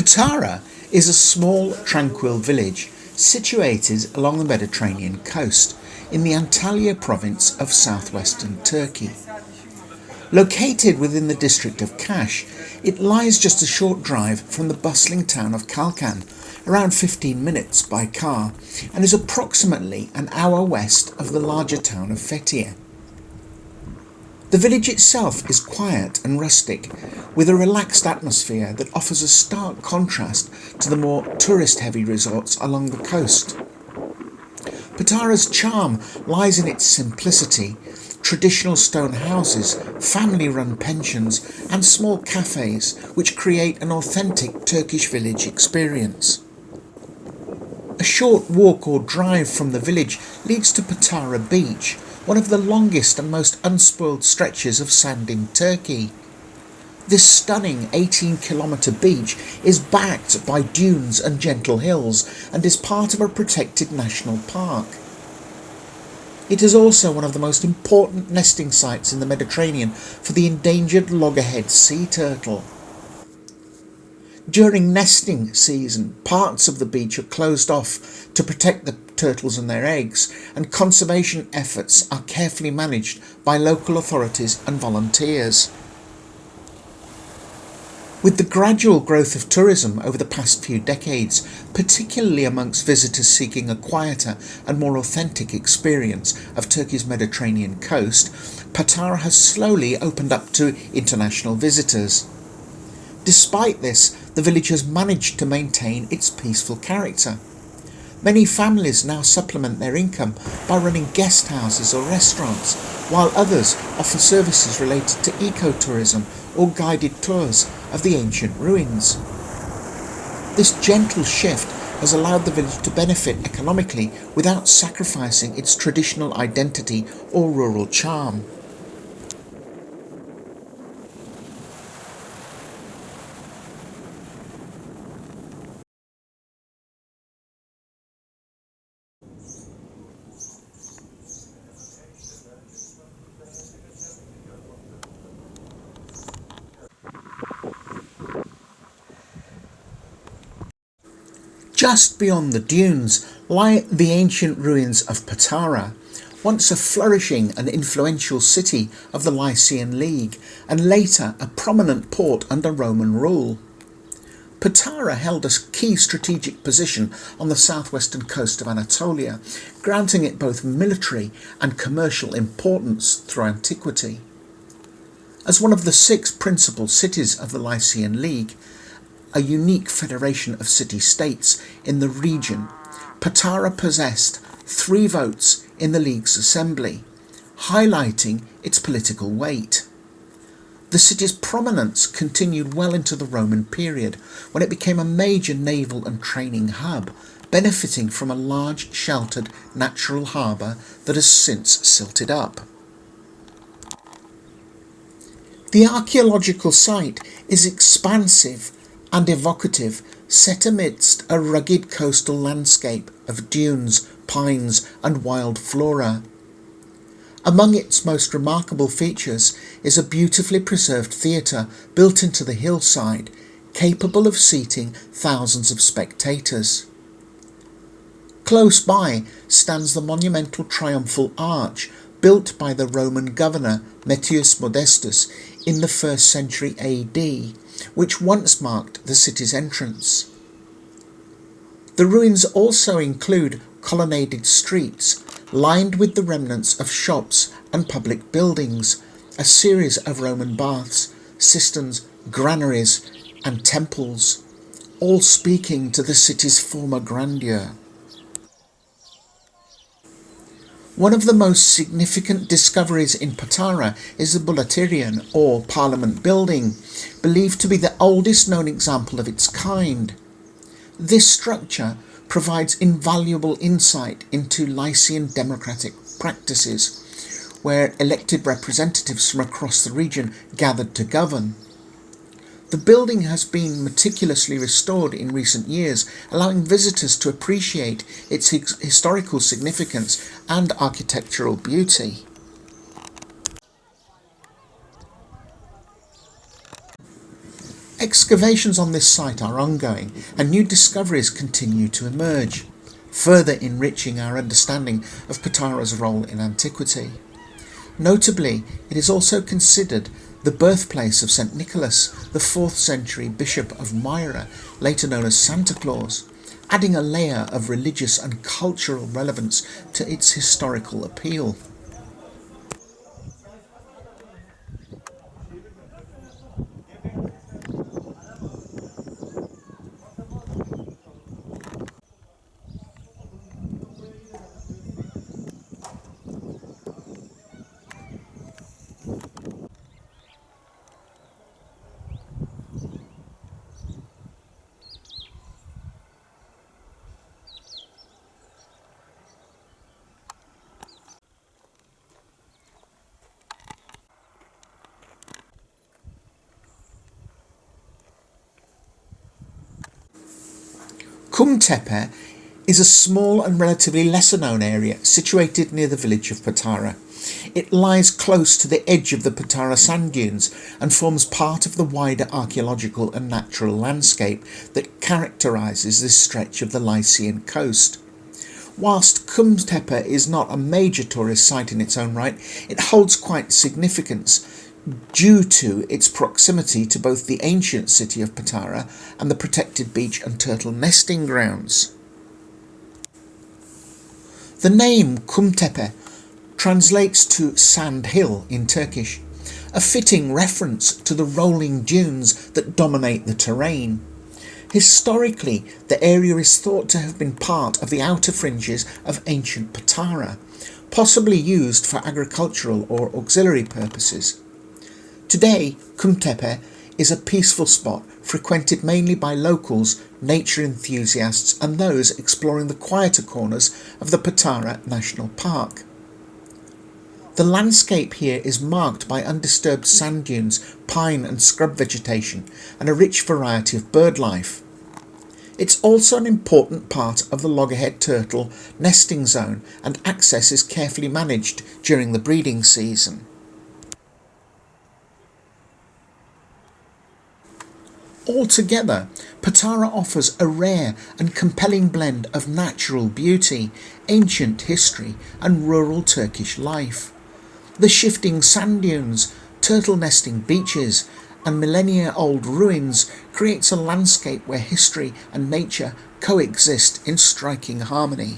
Patara is a small, tranquil village situated along the Mediterranean coast in the Antalya province of southwestern Turkey. Located within the district of Kaş, it lies just a short drive from the bustling town of Kalkan, around 15 minutes by car, and is approximately an hour west of the larger town of Fethiye. The village itself is quiet and rustic, with a relaxed atmosphere that offers a stark contrast to the more tourist-heavy resorts along the coast. Patara's charm lies in its simplicity: traditional stone houses, family-run pensions, and small cafes which create an authentic Turkish village experience. A short walk or drive from the village leads to Patara Beach, one of the longest and most unspoiled stretches of sand in Turkey. This stunning 18-kilometre beach is backed by dunes and gentle hills and is part of a protected national park. It is also one of the most important nesting sites in the Mediterranean for the endangered loggerhead sea turtle. During nesting season, parts of the beach are closed off to protect the turtles and their eggs, and conservation efforts are carefully managed by local authorities and volunteers. With the gradual growth of tourism over the past few decades, particularly amongst visitors seeking a quieter and more authentic experience of Turkey's Mediterranean coast, Patara has slowly opened up to international visitors. Despite this, the village has managed to maintain its peaceful character. Many families now supplement their income by running guest houses or restaurants, while others offer services related to ecotourism or guided tours of the ancient ruins. This gentle shift has allowed the village to benefit economically without sacrificing its traditional identity or rural charm. Just beyond the dunes lie the ancient ruins of Patara, once a flourishing and influential city of the Lycian League, and later a prominent port under Roman rule. Patara held a key strategic position on the southwestern coast of Anatolia, granting it both military and commercial importance through antiquity. As one of the 6 principal cities of the Lycian League, a unique federation of city-states in the region, Patara possessed 3 votes in the League's assembly, highlighting its political weight. The city's prominence continued well into the Roman period, when it became a major naval and training hub, benefiting from a large sheltered natural harbour that has since silted up. The archaeological site is expansive and evocative, set amidst a rugged coastal landscape of dunes, pines and wild flora. Among its most remarkable features is a beautifully preserved theatre built into the hillside, capable of seating thousands of spectators. Close by stands the monumental triumphal arch built by the Roman governor Mettius Modestus in the 1st century AD, which once marked the city's entrance. The ruins also include colonnaded streets, lined with the remnants of shops and public buildings, a series of Roman baths, cisterns, granaries and temples, all speaking to the city's former grandeur. One of the most significant discoveries in Patara is the Bouleuterion, or Parliament Building, believed to be the oldest known example of its kind. This structure provides invaluable insight into Lycian democratic practices, where elected representatives from across the region gathered to govern. The building has been meticulously restored in recent years, allowing visitors to appreciate its historical significance and architectural beauty. Excavations on this site are ongoing and new discoveries continue to emerge, further enriching our understanding of Patara's role in antiquity. Notably, it is also considered the birthplace of St. Nicholas, the 4th century Bishop of Myra, later known as Santa Claus, adding a layer of religious and cultural relevance to its historical appeal. Kumtepe is a small and relatively lesser known area situated near the village of Patara. It lies close to the edge of the Patara sand dunes and forms part of the wider archaeological and natural landscape that characterises this stretch of the Lycian coast. Whilst Kumtepe is not a major tourist site in its own right, it holds quite significance due to its proximity to both the ancient city of Patara and the protected beach and turtle nesting grounds. The name Kumtepe translates to sand hill in Turkish, a fitting reference to the rolling dunes that dominate the terrain. Historically, the area is thought to have been part of the outer fringes of ancient Patara, possibly used for agricultural or auxiliary purposes. Today, Kumtepe is a peaceful spot frequented mainly by locals, nature enthusiasts and those exploring the quieter corners of the Patara National Park. The landscape here is marked by undisturbed sand dunes, pine and scrub vegetation and a rich variety of bird life. It's also an important part of the loggerhead turtle nesting zone and access is carefully managed during the breeding season. Altogether, Patara offers a rare and compelling blend of natural beauty, ancient history and rural Turkish life. The shifting sand dunes, turtle nesting beaches and millennia-old ruins creates a landscape where history and nature coexist in striking harmony.